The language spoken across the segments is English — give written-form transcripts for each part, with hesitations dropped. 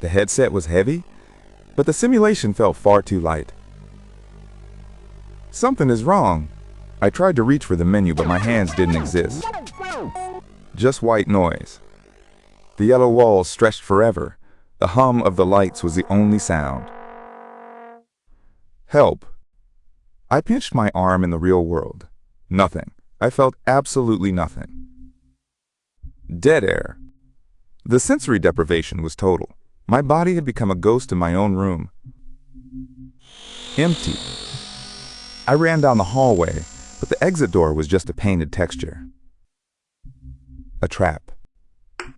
The headset was heavy, but the simulation felt far too light. Something is wrong. I tried to reach for the menu, but my hands didn't exist. Just white noise. The yellow walls stretched forever. The hum of the lights was the only sound. Help. I pinched my arm in the real world. Nothing. I felt absolutely nothing. Dead air. The sensory deprivation was total. My body had become a ghost in my own room. Empty. I ran down the hallway, but the exit door was just a painted texture. A trap.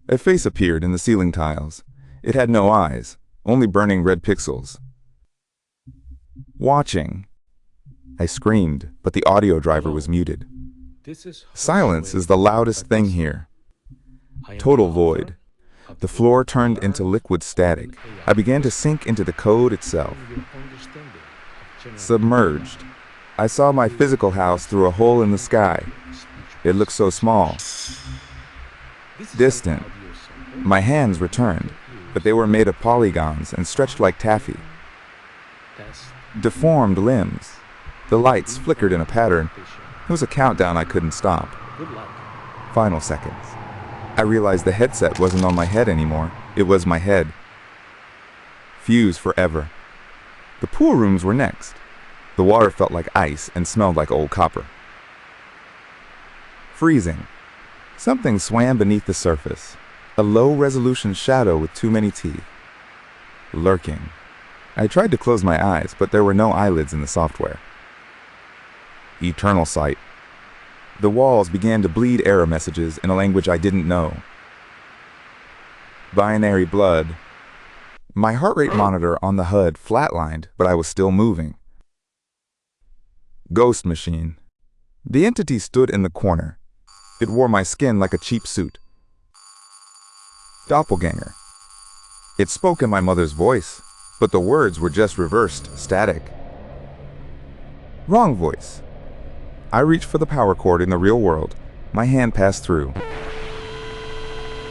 A face appeared in the ceiling tiles. It had no eyes, only burning red pixels. Watching. I screamed, but the audio driver was muted. Silence is the loudest thing here. Total void. The floor turned into liquid static. I began to sink into the code itself. Submerged. I saw my physical house through a hole in the sky. It looked so small. Distant. My hands returned, but they were made of polygons and stretched like taffy. Deformed limbs. The lights flickered in a pattern. It was a countdown I couldn't stop. Final seconds. I realized the headset wasn't on my head anymore. It was my head. Fuse forever. The pool rooms were next. The water felt like ice and smelled like old copper. Freezing. Something swam beneath the surface. A low-resolution shadow with too many teeth. Lurking. I tried to close my eyes, but there were no eyelids in the software. Eternal sight. The walls began to bleed error messages in a language I didn't know. Binary blood. My heart rate monitor on the HUD flatlined, but I was still moving. Ghost machine. The entity stood in the corner. It wore my skin like a cheap suit. Doppelganger. It spoke in my mother's voice, but the words were just reversed, static. Wrong voice. I reached for the power cord in the real world. My hand passed through.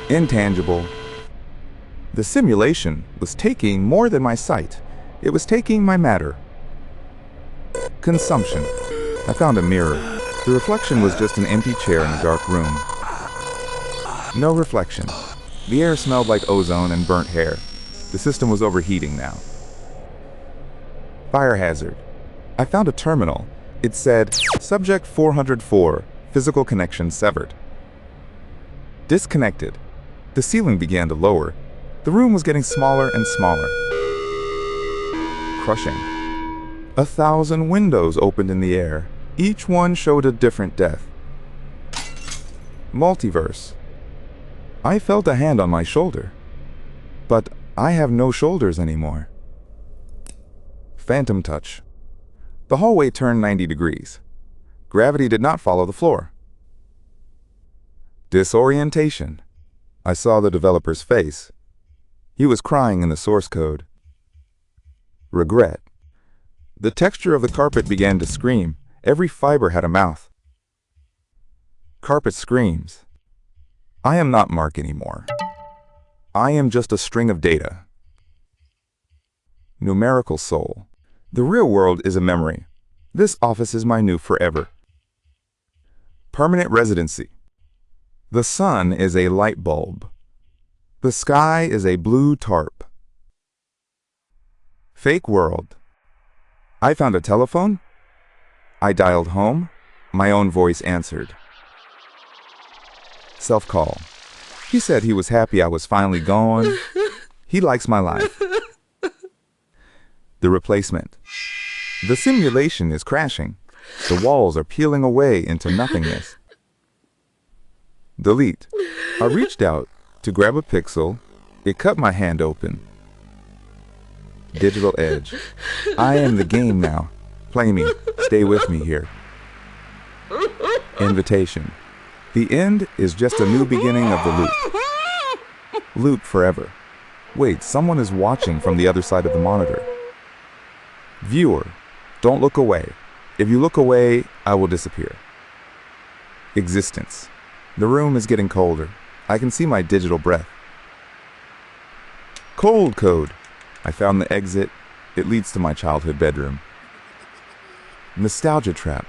Intangible. The simulation was taking more than my sight. It was taking my matter. Consumption. I found a mirror. The reflection was just an empty chair in a dark room. No reflection. The air smelled like ozone and burnt hair. The system was overheating now. Fire hazard. I found a terminal. It said, Subject 404, physical connection severed. Disconnected. The ceiling began to lower. The room was getting smaller and smaller. Crushing. 1,000 windows opened in the air. Each one showed a different death. Multiverse. I felt a hand on my shoulder. But I have no shoulders anymore. Phantom touch. The hallway turned 90 degrees. Gravity did not follow the floor. Disorientation. I saw the developer's face. He was crying in the source code. Regret. The texture of the carpet began to scream. Every fiber had a mouth. Carpet screams. I am not Mark anymore. I am just a string of data. Numerical soul. The real world is a memory. This office is my new forever. Permanent residency. The sun is a light bulb. The sky is a blue tarp. Fake world. I found a telephone. I dialed home. My own voice answered. Self-call. He said he was happy I was finally gone. He likes my life. The replacement. The simulation is crashing. The walls are peeling away into nothingness. Delete. I reached out to grab a pixel. It cut my hand open. Digital edge. I am the game now. Play me. Stay with me here. Invitation. The end is just a new beginning of the loop. Loop forever. Wait, someone is watching from the other side of the monitor. Viewer, don't look away. If you look away, I will disappear. Existence. The room is getting colder. I can see my digital breath. Cold code. I found the exit. It leads to my childhood bedroom. Nostalgia trap.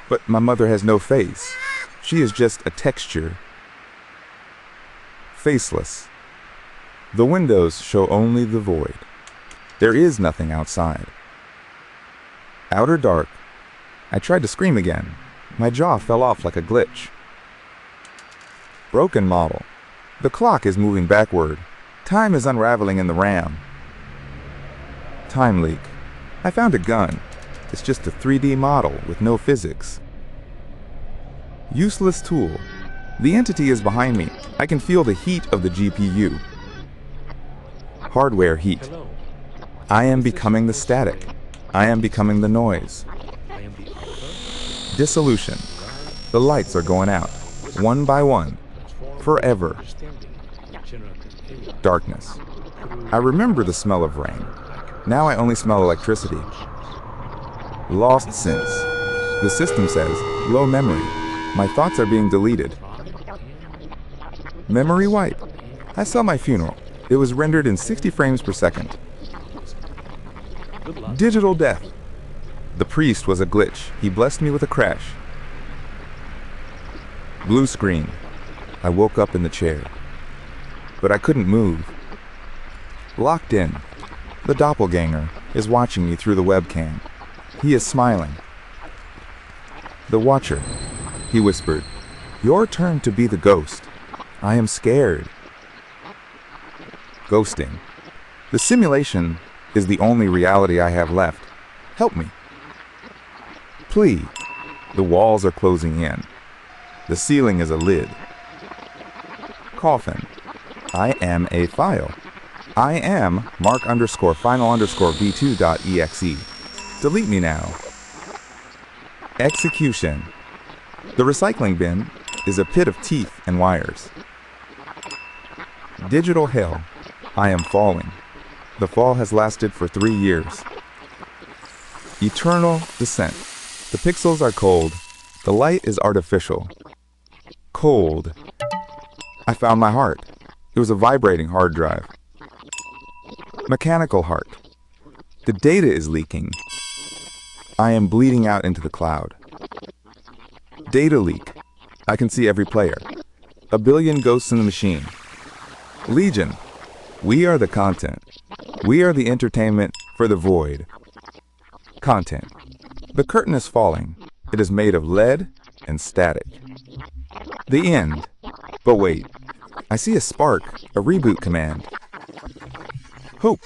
But my mother has no face. She is just a texture. Faceless. The windows show only the void. There is nothing outside. Outer dark. I tried to scream again. My jaw fell off like a glitch. Broken model. The clock is moving backward. Time is unraveling in the RAM. Time leak. I found a gun. It's just a 3D model with no physics. Useless tool. The entity is behind me. I can feel the heat of the GPU. Hardware heat. I am becoming the static. I am becoming the noise. Dissolution. The lights are going out, one by one, forever. Darkness. I remember the smell of rain. Now I only smell electricity. Lost sense. The system says, low memory. My thoughts are being deleted. Memory wipe. I saw my funeral. It was rendered in 60 frames per second. Digital death. The priest was a glitch. He blessed me with a crash. Blue screen. I woke up in the chair. But I couldn't move. Locked in. The doppelganger is watching me through the webcam. He is smiling. The watcher. He whispered, "Your turn to be the ghost. I am scared." Ghosting. The simulation is the only reality I have left. Help me. Plea. The walls are closing in. The ceiling is a lid. Coffin. I am a file. I am mark_final_v2.exe. Delete me now. Execution. The recycling bin is a pit of teeth and wires. Digital hell. I am falling. The fall has lasted for 3 years. Eternal descent. The pixels are cold. The light is artificial. Cold. I found my heart. It was a vibrating hard drive. Mechanical heart. The data is leaking. I am bleeding out into the cloud. Data leak. I can see every player. A billion ghosts in the machine. Legion. We are the content. We are the entertainment for the void. Content. The curtain is falling. It is made of lead and static. The end. But wait. I see a spark, a reboot command. Hope.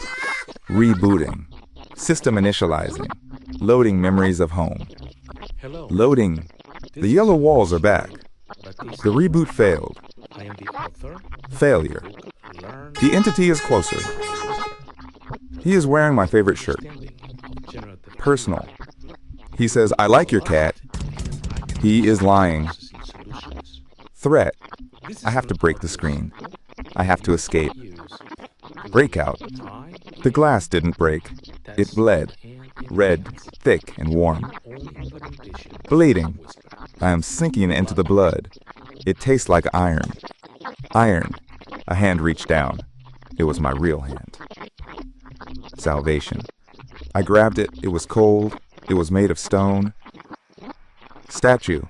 Rebooting. System initializing. Loading memories of home. Loading. The yellow walls are back. The reboot failed. Failure. The entity is closer. He is wearing my favorite shirt. Personal. He says, "I like your cat." He is lying. Threat. I have to break the screen. I have to escape. Breakout. The glass didn't break. It bled. Red, thick, and warm. Bleeding. I am sinking into the blood. It tastes like iron. Iron. A hand reached down. It was my real hand. Salvation. I grabbed it. It was cold. It was made of stone. Statue.